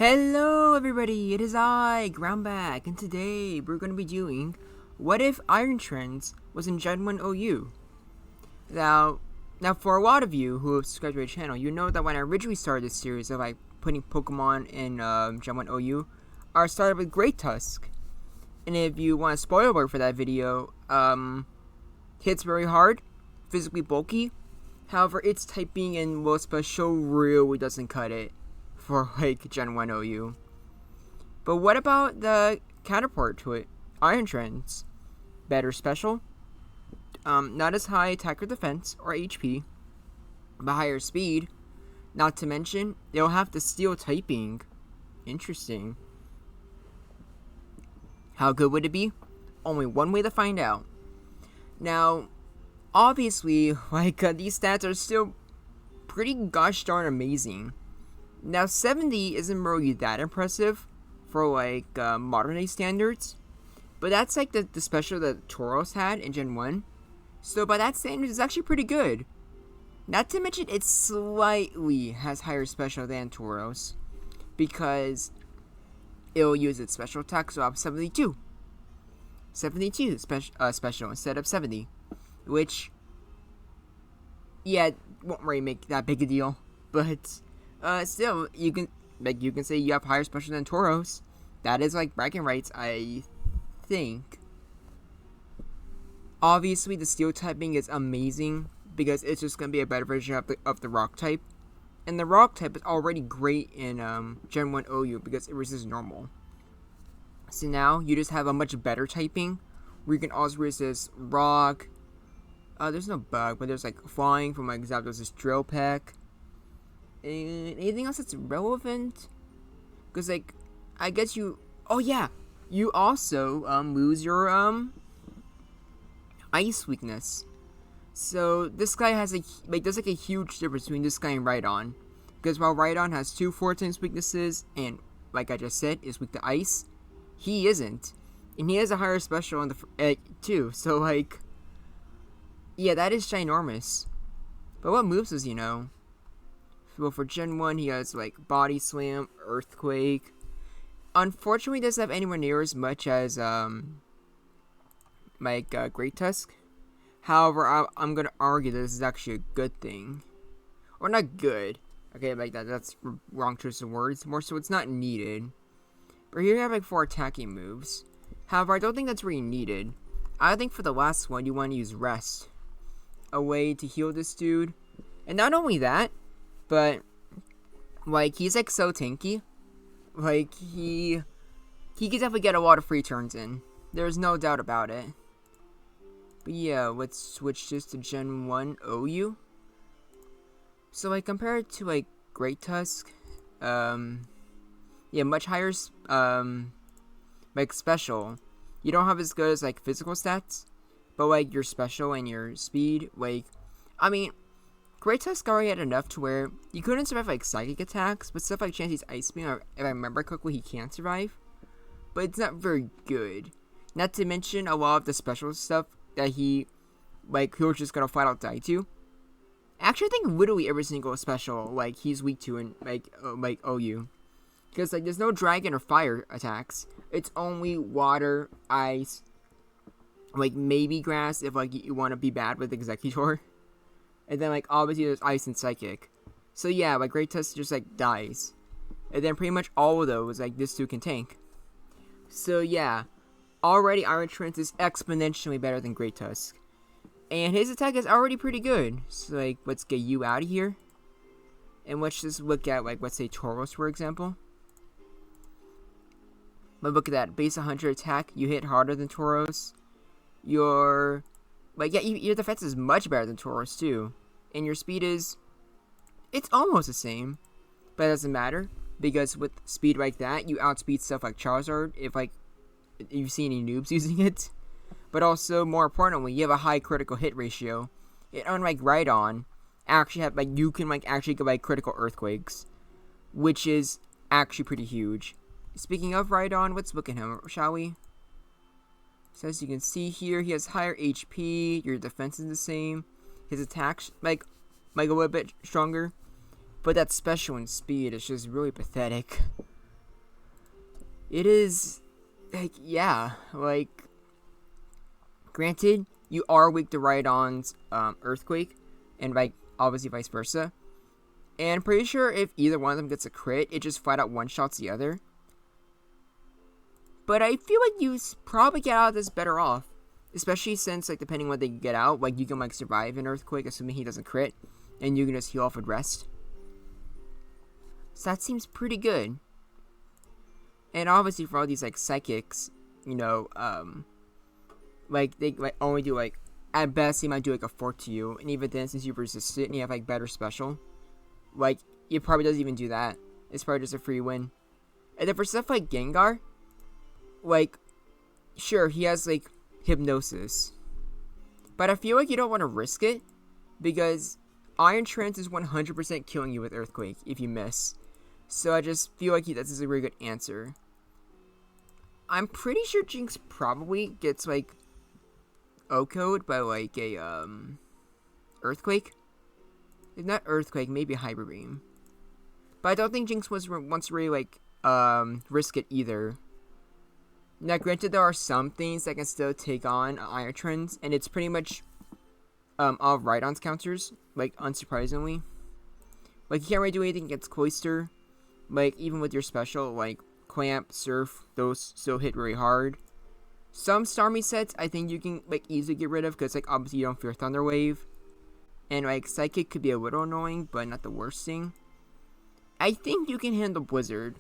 Hello everybody, it is I, Groundback, and today we're going to be doing What If Iron Trends was in Gen 1 OU? Now for a lot of you who have subscribed to my channel, you know that when I originally started this series of putting Pokemon in Gen 1 OU, I started with Great Tusk. And if you want a spoiler alert for that video, hits very hard, physically bulky, however its typing and most special really doesn't cut it for Gen 1 OU. But what about the counterpart to it? Iron Trends. Better special. Not as high attack or defense or HP, but higher speed. Not to mention, they'll have the steel typing. Interesting. How good would it be? Only one way to find out. Now, obviously, these stats are still pretty gosh darn amazing. Now, 70 isn't really that impressive for, modern day standards. But that's, the special that Tauros had in Gen 1. So, by that standard, it's actually pretty good. Not to mention, it slightly has higher special than Tauros. Because it'll use its special attack, so I'll have 72. 72 special instead of 70. Which, yeah, won't really make that big a deal. But still, you can say you have higher special than Tauros. That is bragging rights, I think. Obviously, the steel typing is amazing because it's just gonna be a better version of the rock type, and the rock type is already great in Gen 1 OU because it resists normal. So now you just have a much better typing where you can also resist rock. There's no bug, but there's flying from Zapdos, this drill peck. And anything else that's relevant? Because I guess you. Oh yeah, you also lose your ice weakness. So this guy has there's a huge difference between this guy and Rhydon. Because while Rhydon has 2 4-times weaknesses and like I just said is weak to ice, he isn't, and he has a higher special on the too. So yeah, that is ginormous. But what moves does he know? Well, for Gen 1, he has, Body Slam, Earthquake. Unfortunately, he doesn't have anywhere near as much as, Great Tusk. However, I'm gonna argue that this is actually a good thing. Or not good. Okay, that's wrong choice of words. More so, it's not needed. But here you have, 4 attacking moves. However, I don't think that's really needed. I think for the last one, you want to use Rest. A way to heal this dude. And not only that, but, he's, so tanky. He can definitely get a lot of free turns in. There's no doubt about it. But yeah, let's switch this to Gen 1 OU. So, compared to, Great Tusk, yeah, much higher, special. You don't have as good as, physical stats. But, your special and your speed, I mean, Great Tusk already had enough to where you couldn't survive psychic attacks, but stuff like Chansey's Ice Beam, if I remember correctly, he can survive. But it's not very good. Not to mention a lot of the special stuff that he was just gonna flat out die to. Actually, I think literally every single special he's weak to in OU, because there's no dragon or fire attacks. It's only water, ice, maybe grass if you want to be bad with Executor. And then, obviously there's Ice and Psychic. So, yeah, Great Tusk just, dies. And then pretty much all of those, this dude can tank. So, yeah. Already, Iron Trends is exponentially better than Great Tusk. And his attack is already pretty good. So, let's get you out of here. And let's just look at, let's say Tauros, for example. But look at that. Base 100 attack. You hit harder than Tauros. Your defense is much better than Tauros, too. And your speed it's almost the same, but it doesn't matter, because with speed like that, you outspeed stuff like Charizard, if you see any noobs using it. But also, more importantly, you have a high critical hit ratio. And unlike Rhydon, actually have, you can, actually get, critical earthquakes, which is actually pretty huge. Speaking of Rhydon, let's look at him, shall we? So as you can see here, he has higher HP, your defense is the same, his attacks, a little bit stronger, but that special and speed is just really pathetic. it is, like, yeah, like, granted, you are weak to Rhydon's Earthquake, and like obviously vice versa. And I'm pretty sure if either one of them gets a crit, it just flat out one-shots the other. But I feel like you probably get out of this better off. Especially since, like, depending on what they get out, like, you can, like, survive an Earthquake, assuming he doesn't crit. And you can just heal off with rest. So that seems pretty good. And obviously for all these, like, psychics, you know, like, they like only do, like, at best, they might do, like, a 4 to you. And even then, since you resist it and you have, like, better special, like, it probably doesn't even do that. It's probably just a free win. And then for stuff like Gengar, like, sure, he has, like, Hypnosis. But I feel like you don't want to risk it, because Iron Trance is 100% killing you with Earthquake if you miss. So I just feel like that's a very good answer. I'm pretty sure Jinx probably gets, like, OHKO'd by, like, a, Earthquake. If not Earthquake, maybe a Hyper Beam. But I don't think Jinx wants to really, like, risk it either. Now, granted, there are some things that can still take on Iron Trends, and it's pretty much all of Rhydon's counters, like, unsurprisingly. Like, you can't really do anything against Cloyster. Like, even with your special, like, Clamp, Surf, those still hit really hard. Some Starmie sets, I think you can, like, easily get rid of, because, like, obviously you don't fear Thunder Wave. And, like, Psychic could be a little annoying, but not the worst thing. I think you can handle Blizzard.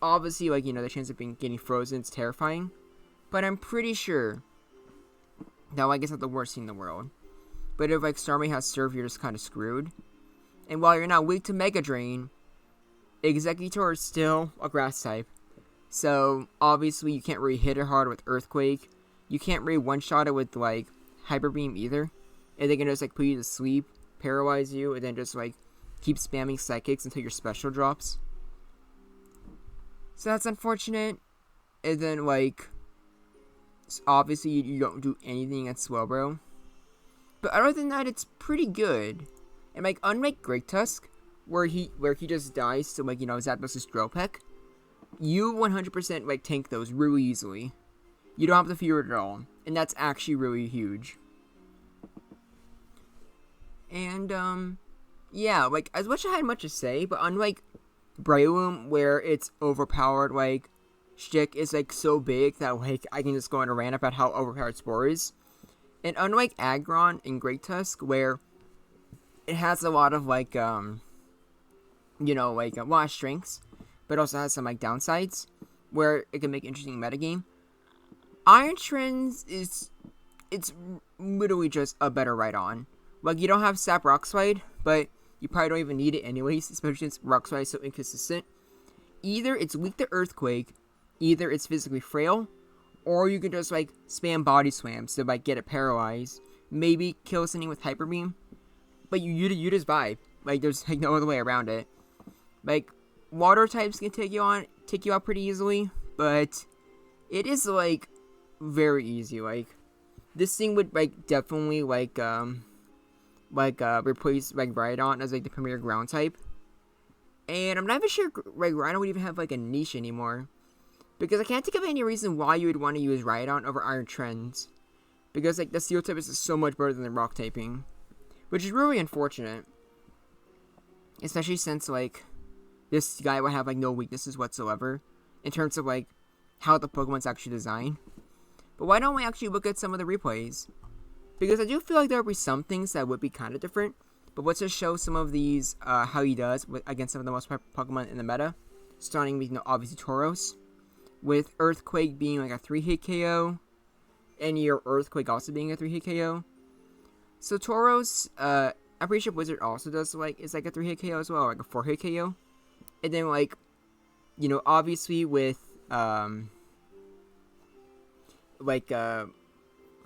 Obviously, like, you know, the chance of getting frozen is terrifying. But I'm pretty sure that, like, it's not the worst thing in the world. But if, like, Starmie has Surf, you're just kind of screwed. And while you're not weak to Mega Drain, Exeggutor is still a grass type. So, obviously, you can't really hit it hard with Earthquake. You can't really one-shot it with, like, Hyper Beam either. And they can just, like, put you to sleep, paralyze you, and then just, like, keep spamming Psychics until your special drops. So that's unfortunate. And then, like, obviously you don't do anything at Swellbro. But other than that, it's pretty good. And, like, unlike Great Tusk, where he just dies to, like, you know, Zapdos' Drill Peck, you 100% like tank those really easily. You don't have to fear it at all. And that's actually really huge. And, yeah, like, as much as I had much to say, but unlike Breloom, where it's overpowered, like, shtick is, like, so big that, like, I can just go on a rant about how overpowered Spore is. And unlike Aggron in Great Tusk, where it has a lot of, like, you know, like, a lot of strengths, but also has some, like, downsides, where it can make interesting metagame. Iron Trends it's literally just a better Rhydon. Like, you don't have Sap Rock Slide, but you probably don't even need it anyways, especially since Rock Slide is so inconsistent. Either it's weak to Earthquake, either it's physically frail, or you can just, like, spam Body Slam to, like, get it paralyzed. Maybe kill something with Hyper Beam. But you just vibe. Like, there's, like, no other way around it. Like, water types can take you out pretty easily, but it is, like, very easy. Like, this thing would, like, definitely, like, replace, like, Rhydon as, like, the premier ground type. And I'm not even sure, like, Rhydon would even have, like, a niche anymore. Because I can't think of any reason why you would want to use Rhydon over Iron Trends. Because, like, the Steel type is so much better than the Rock typing. Which is really unfortunate. Especially since, like, this guy would have, like, no weaknesses whatsoever. In terms of, like, how the Pokemon's actually designed. But why don't we actually look at some of the replays? Because I do feel like there would be some things that would be kind of different. But let's just show some of these, how he does against some of the most popular Pokemon in the meta. Starting with, you know, obviously Tauros. With Earthquake being, like, a 3-hit KO. And your Earthquake also being a 3-hit KO. So Tauros, I'm pretty sure Blizzard also does, like, is like a 3-hit KO as well, like a 4-hit KO. And then, like, you know, obviously with,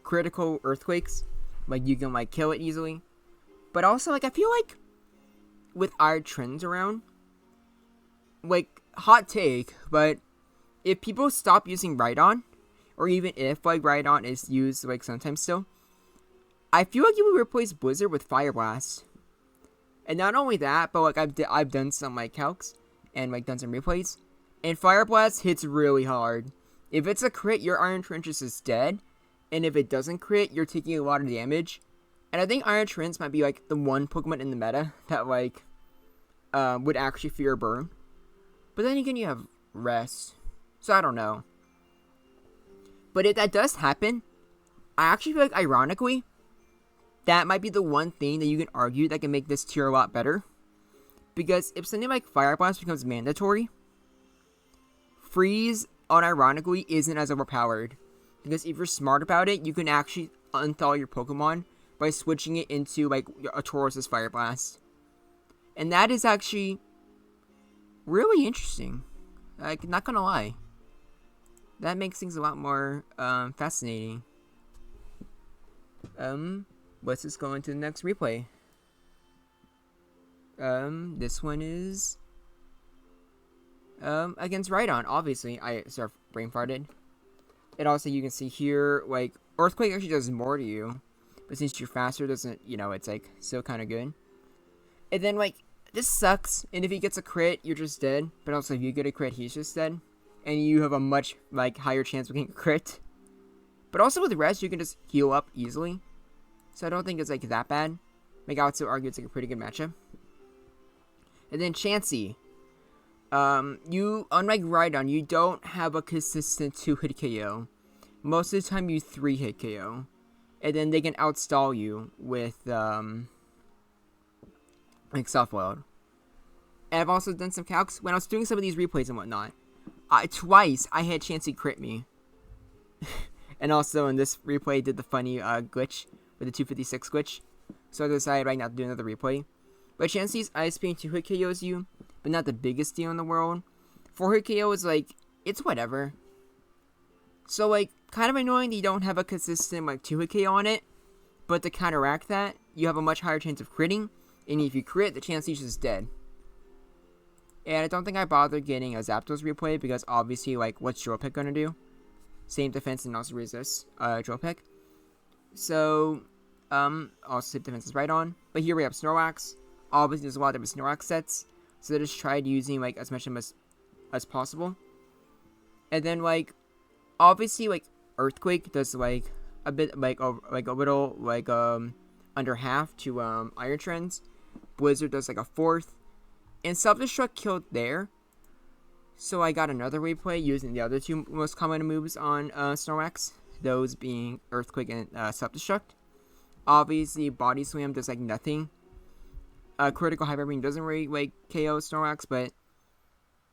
critical Earthquakes, like, you can, like, kill it easily. But also, like, I feel like with Iron Trends around, like, hot take, but if people stop using Rhydon, or even if, like, Rhydon is used, like, sometimes still, I feel like you would replace Blizzard with Fire Blast. And not only that, but, like, I've done some, like, calcs, and, like, done some replays. And Fire Blast hits really hard. If it's a crit, your Iron Trenches is dead. And if it doesn't crit, you're taking a lot of damage. And I think Iron Trench might be like the one Pokemon in the meta that like would actually fear burn. But then again, you have Rest. So I don't know. But if that does happen, I actually feel like ironically, that might be the one thing that you can argue that can make this tier a lot better. Because if something like Fire Blast becomes mandatory, Freeze unironically isn't as overpowered. Because if you're smart about it, you can actually unthaw your Pokemon by switching it into like a Taurus's Fire Blast. And that is actually really interesting. Like, not gonna lie. That makes things a lot more fascinating. Let's just go into the next replay. This one is against Rhydon. Obviously, I sort of brain farted. And also, you can see here, like, Earthquake actually does more to you, but since you're faster, doesn't, you know, it's like still kind of good. And then, like, this sucks. And if he gets a crit, you're just dead. But also, if you get a crit, he's just dead, and you have a much like higher chance of getting a crit. But also with Rest, you can just heal up easily. So I don't think it's like that bad. Like, I would still argue it's like a pretty good matchup. And then Chansey. You, unlike Rhydon, you don't have a consistent 2-hit KO. Most of the time you 3-hit KO. And then they can outstall you with, like, Soft-Boiled. And I've also done some calcs. When I was doing some of these replays and whatnot, twice I had Chansey crit me. And also in this replay did the funny glitch with the 256 glitch. So I decided right now to do another replay. But Chansey's Ice Beam 2-hit KOs you, but not the biggest deal in the world. 4-hit KO is like, it's whatever. So like, kind of annoying that you don't have a consistent like 2-hit KO on it. But to counteract that, you have a much higher chance of critting. And if you crit, the Chansey's just dead. And I don't think I bothered getting a Zapdos replay because obviously, like, what's Drill Peck gonna do? Same defense and also resist Drill Peck. So, also same defense is Rhydon. But here we have Snorlax. Obviously, there's a lot of different Snorlax sets. So I just tried using, like, as much of them as possible. And then, like, obviously, like, Earthquake does, like, a bit, like, a little, like, under half to, Iron Trends. Blizzard does, like, a fourth. And Self-Destruct killed there. So I got another replay using the other two most common moves on Snorlax. Those being Earthquake and Self-Destruct. Obviously, Body Slam does, like, nothing. Critical Hyper Beam doesn't really, like, KO Snorlax, but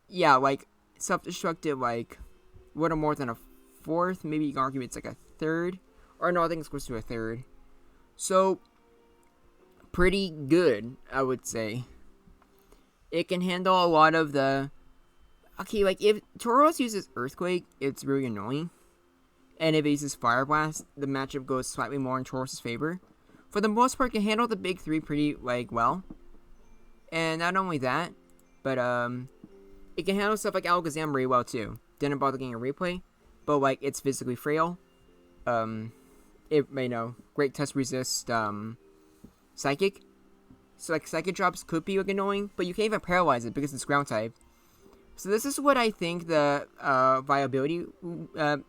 yeah, like, Self-Destruct did, like, a little more than a fourth. Maybe you can argue it's, like, a third. Or no, I think it's close to a third. So, pretty good, I would say. It can handle a lot of the... Okay, like, if Tauros uses Earthquake, it's really annoying. And if it uses Fire Blast, the matchup goes slightly more in Tauros' favor. For the most part, it can handle the big three pretty, like, well. And not only that, but, it can handle stuff like Alakazam really well, too. Didn't bother getting a replay, but, like, it's physically frail. It, you know, Great Tusk resist, Psychic. So, like, Psychic drops could be, like, annoying, but you can't even paralyze it because it's ground type. So this is what I think the, Viability,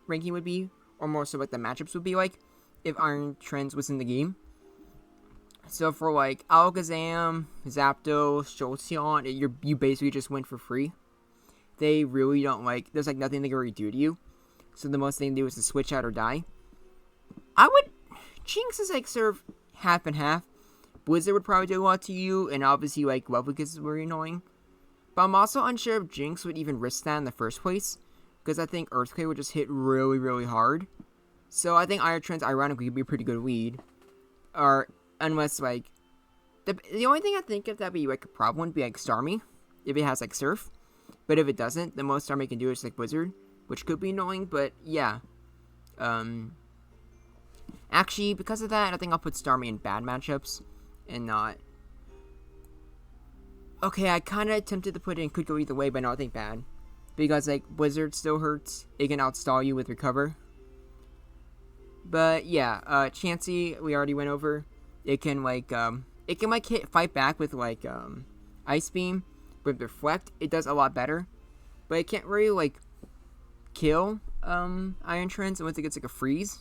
ranking would be, or more so what the matchups would be like, if Iron Trends was in the game. So for, like, Alakazam, Zapdos, Jolteon, you basically just win for free. They really don't, like, there's, like, nothing they can really do to you. So the most thing they do is to switch out or die. Jinx is, like, sort of half and half. Blizzard would probably do a lot to you, and obviously, like, Welvic is very annoying. But I'm also unsure if Jinx would even risk that in the first place, because I think Earthquake would just hit really, really hard. So I think Iron Trends, ironically, would be a pretty good lead. Or, unless, like, the only thing I think if that'd be, like, a problem would be, like, Starmie, if it has, like, Surf. But if it doesn't, the most Starmie can do is, like, Blizzard, which could be annoying, but, yeah. Actually, because of that, I think I'll put Starmie in bad matchups. And not... Okay, I kind of attempted to put it in could go either way, but no, I think bad. Because, like, Blizzard still hurts. It can outstall you with Recover. But, yeah, Chansey, we already went over. It can, like, fight back with, like, Ice Beam. With Reflect, it does a lot better. but it can't really like kill Iron Trends unless it gets like a freeze.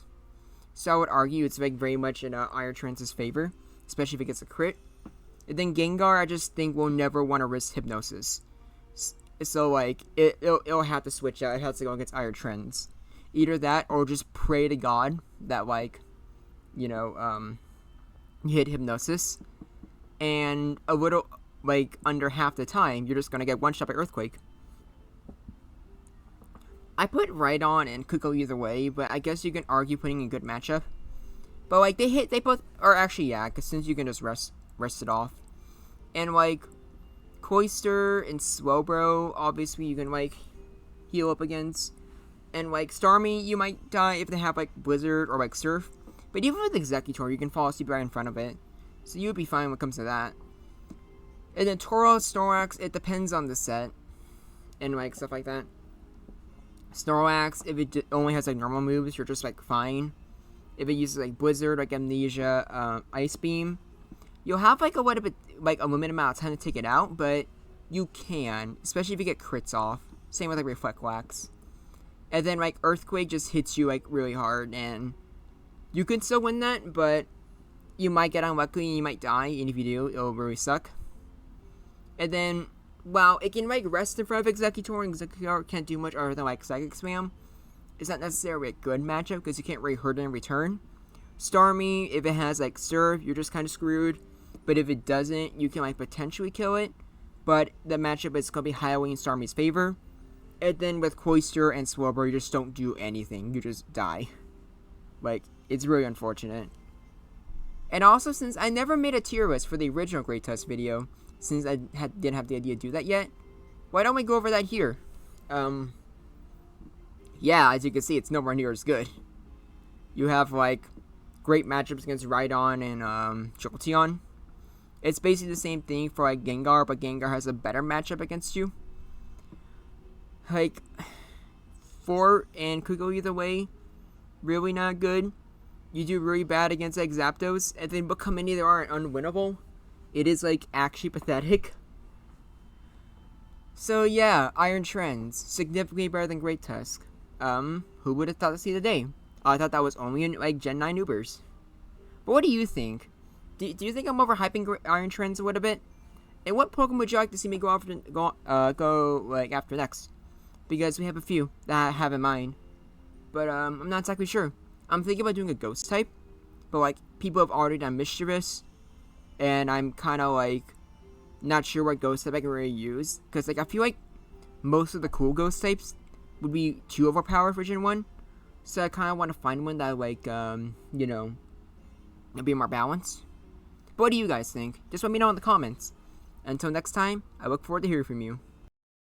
So I would argue it's like very much in Iron Trends' favor, especially if it gets a crit. And then Gengar, I just think will never want to risk Hypnosis. So like it'll have to switch out. It has to go against Iron Trends. Either that or just pray to God that like, you hit Hypnosis, and a little like under half the time you're just gonna get one shot by Earthquake. I put Rhydon and Kuko either way, but I guess you can argue putting a good matchup. But like they both are actually, yeah, because since you can just rest it off, and like Cloyster and Slowbro, obviously you can like heal up against, and like Starmie you might die if they have like Blizzard or like Surf, but even with Executor you can fall asleep right in front of it, so you would be fine when it comes to that. And then Tauros, Snorlax, it depends on the set and like stuff like that. Snorlax, if it only has like normal moves, you're just like fine. If it uses like Blizzard, like Amnesia, Ice Beam, you'll have like a little bit, like a limited amount of time to take it out, but you can, especially if you get crits off. Same with like Reflect Wax. And then like Earthquake just hits you like really hard, and you can still win that, but you might get unlucky and you might die, and if you do, it'll really suck. And then, while it can like rest in front of Executor, and Executor can't do much other than like Psychic Spam, it's not necessarily a good matchup because you can't really hurt it in return. Starmie, if it has like Surf, you're just kind of screwed. But if it doesn't, you can like potentially kill it. But the matchup is going to be highly in Starmie's favor. And then with Cloyster and Swabber, you just don't do anything. You just die. Like, it's really unfortunate. And also, since I never made a tier list for the original Great Tusk video, since I didn't have the idea to do that yet, why don't we go over that here? Yeah, as you can see, it's nowhere near as good. You have, like, great matchups against Rhydon and, Jolteon. It's basically the same thing for, like, Gengar, but Gengar has a better matchup against you. Like, Fort and Kugo either way, really not good. You do really bad against, like, Zapdos, and then become many there are unwinnable. It is, like, actually pathetic. So, yeah, Iron Trends, significantly better than Great Tusk. Who would have thought to see the day? I thought that was only in, like, Gen 9 Ubers. But what do you think? Do you think I'm overhyping Iron Trends a little bit? And what Pokemon would you like to see me go after next? Because we have a few that I have in mind. But, I'm not exactly sure. I'm thinking about doing a Ghost type. But, like, people have already done Mischievous. And I'm kind of, like, not sure what Ghost type I can really use. Because, like, I feel like most of the cool Ghost types would be too overpowered for Gen 1. So I kind of want to find one that, like, be more balanced. But what do you guys think? Just let me know in the comments. Until next time, I look forward to hearing from you.